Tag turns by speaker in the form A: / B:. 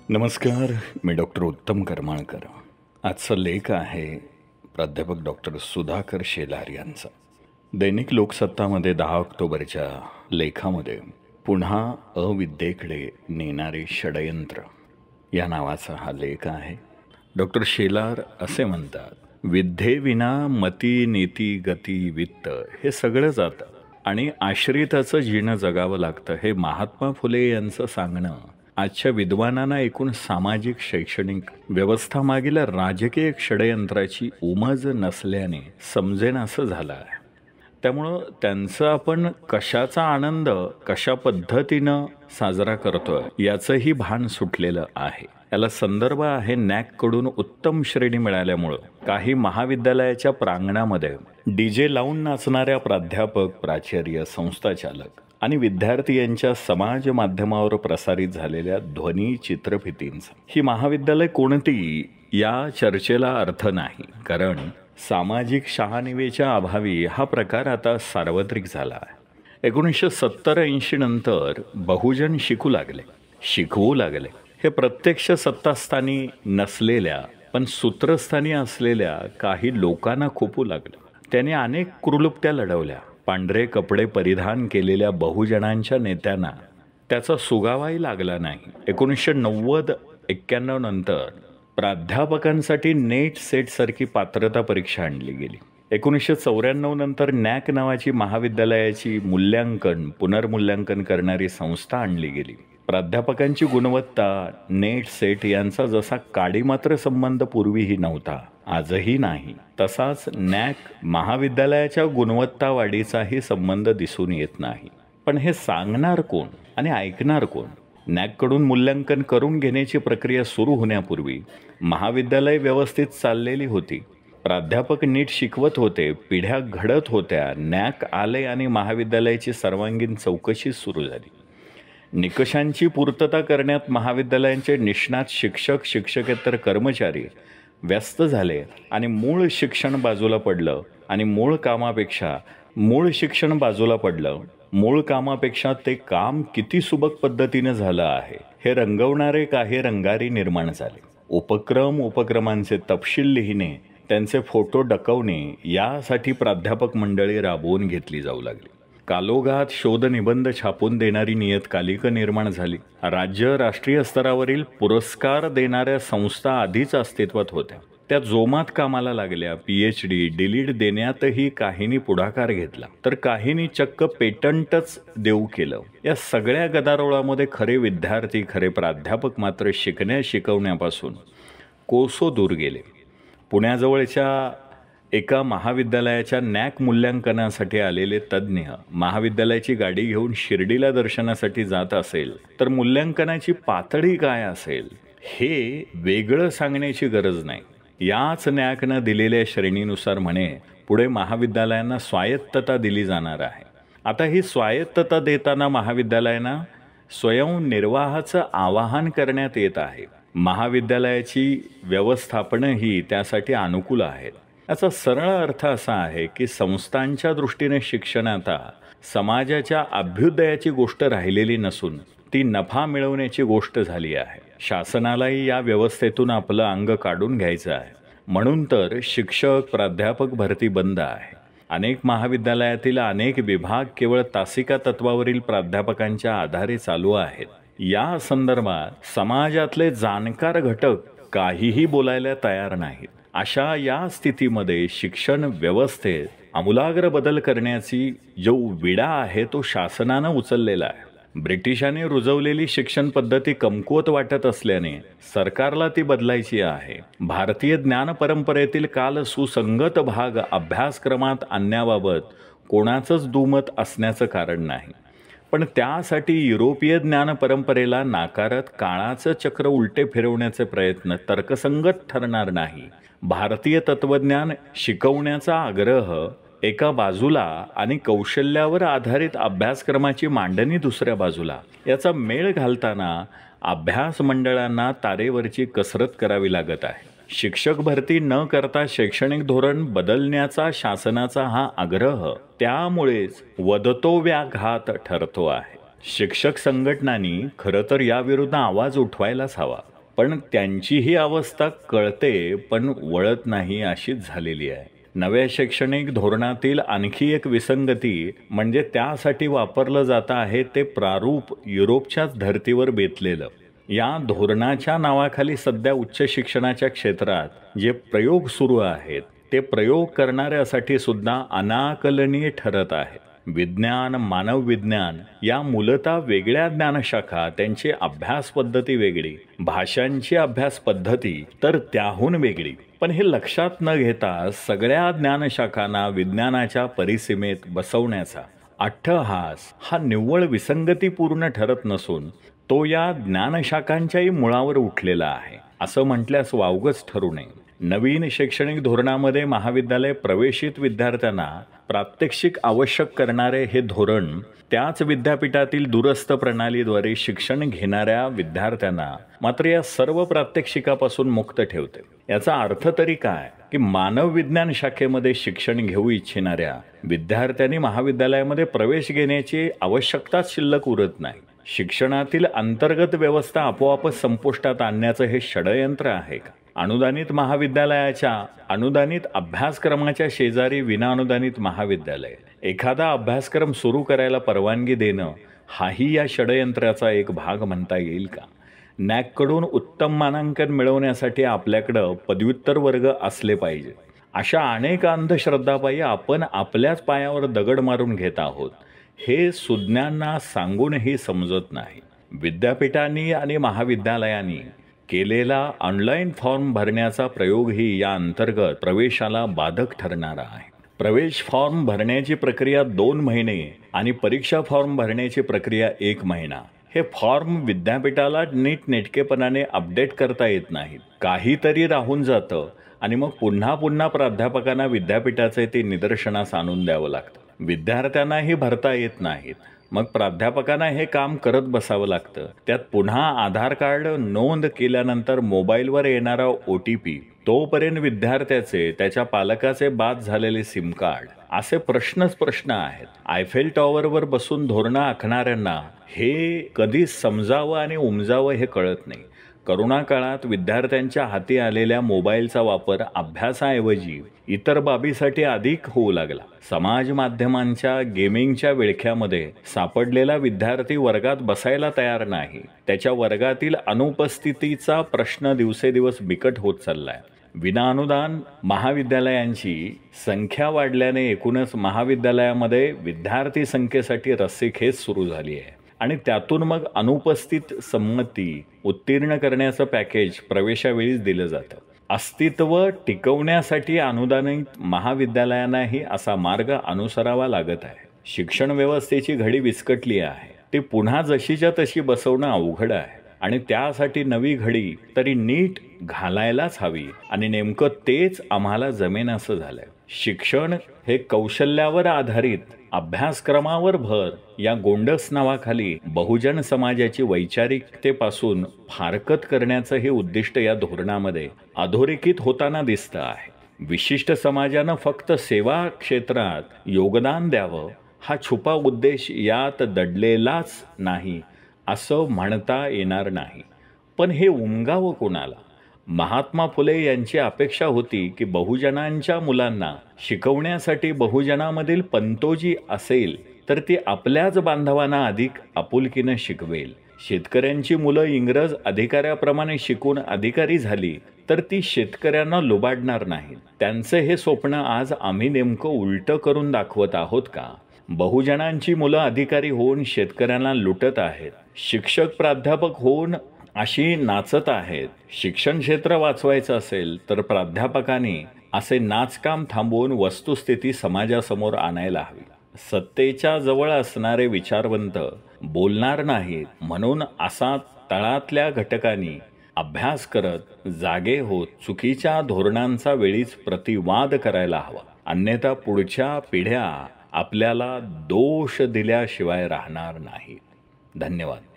A: नमस्कार. मी डॉक्टर उत्तम करमाळकर. आजचा लेख आहे प्राध्यापक डॉक्टर सुधाकर शेलार यांचा. दैनिक लोकसत्तामध्ये 10 ऑक्टोबरच्या लेखामध्ये पुन्हा अविद्येकडे नेणारे षडयंत्र या नावाचा हा लेख आहे. डॉक्टर शेलार असे म्हणतात, विद्येविना मती, नीती, गती, वित्त हे सगळं जातं आणि आश्रिताचं जीणं जगावं लागतं. हे महात्मा फुले यांचं सांगणं आजच्या विद्वानांना एकूण सामाजिक शैक्षणिक व्यवस्थामागील राजकीय षडयंत्राची उमज नसल्याने समजेनासं झालं आहे. त्यामुळं त्यांचं आपण कशाचा आनंद कशा पद्धतीनं साजरा करतोय याचंही भान सुटलेलं आहे. याला संदर्भ आहे नॅककडून उत्तम श्रेणी मिळाल्यामुळं काही महाविद्यालयाच्या प्रांगणामध्ये डीजे लावून नाचणाऱ्या प्राध्यापक, प्राचार्य, संस्थाचालक आणि विद्यार्थी यांच्या समाज माध्यमावर प्रसारित झालेल्या ध्वनी चित्रफितींचा. ही महाविद्यालय कोणती या चर्चेला अर्थ नाही, कारण सामाजिक शहानिवेच्या अभावी हा प्रकार आता सार्वत्रिक झाला आहे. 1970-80 नंतर बहुजन शिकवू लागले. हे प्रत्यक्ष सत्तास्थानी नसलेल्या पण सूत्रस्थानी असलेल्या काही लोकांना खोपू लागलं. त्याने अनेक क्रूरयुक्त्या लढवल्या. पांढरे कपडे परिधान केलेल्या बहुजनांच्या नेत्यांना त्याचा सुगावाही लागला नाही. 1990-91 नंतर प्राध्यापकांसाठी नेट सेटसारखी पात्रता परीक्षा आणली गेली. 1994 नंतर नॅक नावाची महाविद्यालयाची पुनर्मूल्यांकन करणारी संस्था आणली गेली. प्राध्यापकांची गुणवत्ता, नेट सेट यांचा जसा काडीमात्र संबंध पूर्वीही नव्हता, आजही नाही, तसाच नॅक महाविद्यालयाच्या गुणवत्ता वाढीचाही संबंध दिसून येत नाही. पण हे सांगणार कोण आणि ऐकणार कोण? नॅककडून मूल्यांकन करून घेण्याची प्रक्रिया सुरू होण्यापूर्वी महाविद्यालय व्यवस्थित चाललेली होती. प्राध्यापक नीट शिकवत होते, पिढ्या घडत होत्या. नॅक आले आणि महाविद्यालयाची सर्वांगीण चौकशी सुरू झाली. निकषांची पूर्तता करण्यात महाविद्यालयांचे निष्णात शिक्षक, शिक्षकेतर कर्मचारी व्यस्त झाले आणि मूळ शिक्षण बाजूला पडलं. मूळ कामापेक्षा ते काम किती सुबक पद्धतीनं झालं आहे हे रंगवणारे काही रंगारी निर्माण झाले. उपक्रमांचे तपशील लिहिणे, त्यांचे फोटो डकवणे यासाठी प्राध्यापक मंडळी राबवून घेतली जाऊ लागली. कालोगात शोधनिबंध छापून देणारी नियतकालिकं निर्माण झाली. राज्य राष्ट्रीय स्तरावरील पुरस्कार देणाऱ्या संस्था आधीच अस्तित्वात होत्या. त्या जोमात कामाला लागल्या. PhD, डिलीट देण्यातही काहींनी पुढाकार घेतला, तर काहींनी चक्क पेटंटच देऊ केलं. या सगळ्या गदारोळामध्ये खरे विद्यार्थी, खरे प्राध्यापक मात्र शिकवण्यापासून कोसो दूर गेले. पुण्याजवळच्या एका महाविद्यालयाच्या नॅक मूल्यांकनासाठी आलेले तज्ज्ञ महाविद्यालयाची गाडी घेऊन शिर्डीला दर्शनासाठी जात असेल तर मूल्यांकनाची पातळी काय असेल हे वेगळं सांगण्याची गरज नाही. याच नॅकनं दिलेल्या श्रेणीनुसार म्हणे पुढे महाविद्यालयांना स्वायत्तता दिली जाणार आहे. आता ही स्वायत्तता देताना महाविद्यालयांना स्वयंनिर्वाहाचं आवाहन करण्यात येत आहे. महाविद्यालयाची व्यवस्थापनही त्यासाठी अनुकूल आहेत. याचा सरळ अर्थ असा आहे की संस्थांच्या दृष्टीने शिक्षण आता समाजाच्या अभ्युदयाची गोष्ट राहिलेली नसून ती नफा मिळवण्याची गोष्ट झाली आहे. शासनालाही या व्यवस्थेतून आपलं अंग काढून घ्यायचं आहे. म्हणून तर शिक्षक, प्राध्यापक भरती बंद आहे. अनेक महाविद्यालयातील अनेक विभाग केवळ तासिका तत्वावरील प्राध्यापकांच्या आधारे चालू आहेत. या संदर्भात समाजातले जाणकार घटक काहीही बोलायला तयार नाहीत. अशा या स्थितीमध्ये शिक्षण व्यवस्थेत आमूलाग्र बदल करण्याची जो विडा आहे तो शासनानं उचललेला आहे. ब्रिटिशांनी रुजवलेली शिक्षण पद्धती कमकुवत वाटत असल्याने सरकारला ती बदलायची आहे. भारतीय ज्ञान परंपरेतील काल सुसंगत भाग अभ्यासक्रमात आणण्याबाबत कोणाचंच दुमत असण्याचं कारण नाही. पण त्यासाठी युरोपीय ज्ञान परंपरेला नाकारत काळाचं चक्र उलटे फिरवण्याचे प्रयत्न तर्कसंगत ठरणार नाही. भारतीय तत्वज्ञान शिकवण्याचा आग्रह एका बाजूला आणि कौशल्यावर आधारित अभ्यासक्रमाची मांडणी दुसऱ्या बाजूला, याचा मेळ घालताना अभ्यास मंडळांना तारेवरची कसरत करावी लागत आहे. शिक्षक भरती न करता शैक्षणिक धोरण बदलण्याचा शासनाचा हा आग्रह त्यामुळेच वदतो व्याघात ठरतो आहे. शिक्षक संघटनांनी खरं तर याविरुद्ध आवाज उठवायलाच हवा. पण त्यांचीही अवस्था कळते पण वळत नाही अशीच झालेली आहे. नव्या शैक्षणिक धोरणातील आणखी एक विसंगती म्हणजे त्यासाठी वापरलं जात आहे ते प्रारूप युरोपच्याच धर्तीवर बेतलेलं. या धोरणाच्या नावाखाली सध्या उच्च शिक्षणाच्या क्षेत्रात जे प्रयोग सुरू आहेत ते प्रयोग करणाऱ्यासाठी सुद्धा अनाकलनीय ठरत आहेत. विज्ञान, मानव विज्ञान या मूलतः वेगळ्या ज्ञानशाखा, त्यांची अभ्यास पद्धती वेगळी, भाषांची अभ्यास पद्धती तर त्याहून वेगळी. पण हे लक्षात न घेता सगळ्या ज्ञानशाखांना विज्ञानाच्या परिसीमेत बसवण्याचा अट्टहास हा निव्वळ विसंगतीपूर्ण ठरत नसून तो या ज्ञानशाखांच्याही मुळावर उठलेला आहे असं म्हटल्यास वावगंच ठरू नये. नवीन शैक्षणिक धोरणामध्ये महाविद्यालय प्रवेशित विद्यार्थ्यांना प्रात्यक्षिक आवश्यक करणारे हे धोरण त्याच विद्यापीठातील दूरस्थ प्रणालीद्वारे शिक्षण घेणाऱ्या विद्यार्थ्यांना मात्र या सर्व प्रात्यक्षिकापासून मुक्त ठेवते. याचा अर्थ तरी काय की मानव विज्ञान शाखेमध्ये शिक्षण घेऊ इच्छिणाऱ्या विद्यार्थ्यांनी महाविद्यालयामध्ये प्रवेश घेण्याची आवश्यकताच शिल्लक उरत नाही. शिक्षणातील अंतर्गत व्यवस्था आपोआपच संपुष्टात आणण्याचं हे षडयंत्र आहे का? अनुदानित महाविद्यालयाच्या अनुदानित अभ्यासक्रमाच्या शेजारी विनाअनुदानित महाविद्यालय एखादा अभ्यासक्रम सुरू करायला परवानगी देणं हाही या षडयंत्राचा एक भाग म्हणता येईल का? नॅककडून उत्तम मानांकन मिळवण्यासाठी आपल्याकडं पदव्युत्तर वर्ग असले पाहिजे अशा अनेक अंधश्रद्धापायी आपण आपल्याच पायावर दगड मारून घेत आहोत हे सुज्ञांना सांगूनही समजत नाही. विद्यापीठांनी आणि महाविद्यालयांनी केलेला ऑनलाईन फॉर्म भरण्याचा प्रयोगही या अंतर्गत प्रवेशाला बाधक ठरणारा आहे. प्रवेश फॉर्म भरण्याची प्रक्रिया 2 महिने आणि परीक्षा फॉर्म भरण्याची प्रक्रिया 1 महिना. हे फॉर्म विद्यापीठाला नीटनेटकेपणाने अपडेट करता येत नाहीत. काहीतरी राहून जातं आणि मग पुन्हा पुन्हा प्राध्यापकांना विद्यापीठाचे ते निदर्शनास आणून द्यावं लागतं. विद्यार्थ्यांनाही भरता येत नाहीत. मग प्राध्यापकांना हे काम करत बसावं लागतं. त्यात पुन्हा आधार कार्ड नोंद केल्यानंतर मोबाईलवर येणारा OTP, तोपर्यंत विद्यार्थ्याचे त्याच्या पालकाचे बाद झालेले सिम कार्ड, असे प्रश्नच प्रश्न आहेत. आयफेल टॉवरवर बसून धोरणं आखणाऱ्यांना हे कधी समजावं आणि उमजावं हे कळत नाही. करोना काळात विद्यार्थ्यांच्या हाती आलेल्या मोबाईलचा वापर अभ्यासाऐवजी इतर बाबीसाठी अधिक होऊ लागला. समाज माध्यमांच्या गेमिंगच्या विळख्यामध्ये सापडलेला विद्यार्थी वर्गात बसायला तयार नाही. त्याच्या वर्गातील अनुपस्थितीचा प्रश्न दिवसेदिवस बिकट होत चाललाय. विनाअनुदान महाविद्यालयांची संख्या वाढल्याने एकूणच महाविद्यालयामध्ये विद्यार्थी संख्येसाठी रस्सीखेच सुरू झाली आहे आणि त्यातून मग अनुपस्थित संमती उत्तीर्ण करण्याचं पॅकेज प्रवेशावेळीच दिलं जातं. अस्तित्व टिकवण्यासाठी अनुदानित महाविद्यालयांनाही असा मार्ग अनुसरावा लागत आहे. शिक्षण व्यवस्थेची घडी विस्कटली आहे. ती पुन्हा जशीच्या तशी बसवणं अवघड आहे आणि त्यासाठी नवी घडी तरी नीट घालायलाच हवी आणि नेमकं तेच आम्हाला जमेन असं झालंय. शिक्षण हे कौशल्यावर आधारित अभ्यासक्रमावर भर या गोंडस नावाखाली बहुजन समाजाची वैचारिकतेपासून फारकत करण्याचं हे उद्दिष्ट या धोरणामध्ये अधोरेखित होताना दिसतं आहे. विशिष्ट समाजानं फक्त सेवा क्षेत्रात योगदान द्यावं हा छुपा उद्देश यात दडलेलाच नाही असं म्हणता येणार नाही. पण हे उमगावं कोणाला? महात्मा फुले यांची अपेक्षा होती की बहुजनांच्या मुलांना शिकवण्यासाठी बहुजनामधील पंतोजी असेल तर ती आपल्याच बांधवांना अधिक आपुलकीनं शिकवेल. शेतकऱ्यांची मुलं इंग्रज अधिकाऱ्याप्रमाणे शिकून अधिकारी झाली तर ती शेतकऱ्यांना लुबाडणार नाहीत. त्यांचं हे स्वप्न आज आम्ही नेमकं उलटं करून दाखवत आहोत का? बहुजनांची मुलं अधिकारी होऊन शेतकऱ्यांना लुटत आहेत. शिक्षक प्राध्यापक होऊन अशी नाचत आहेत. शिक्षण क्षेत्र वाचवायचं असेल तर प्राध्यापकांनी असे नाचकाम थांबवून वस्तुस्थिती समाजासमोर आणायला हवी. सत्तेच्या जवळ असणारे विचारवंत बोलणार नाहीत म्हणून असा तळातल्या घटकांनी अभ्यास करत जागे होत चुकीच्या धोरणांचा वेळीच प्रतिवाद करायला हवा. अन्यथा पुढच्या पिढ्या आपल्याला दोष दिल्याशिवाय राहणार नाहीत. धन्यवाद.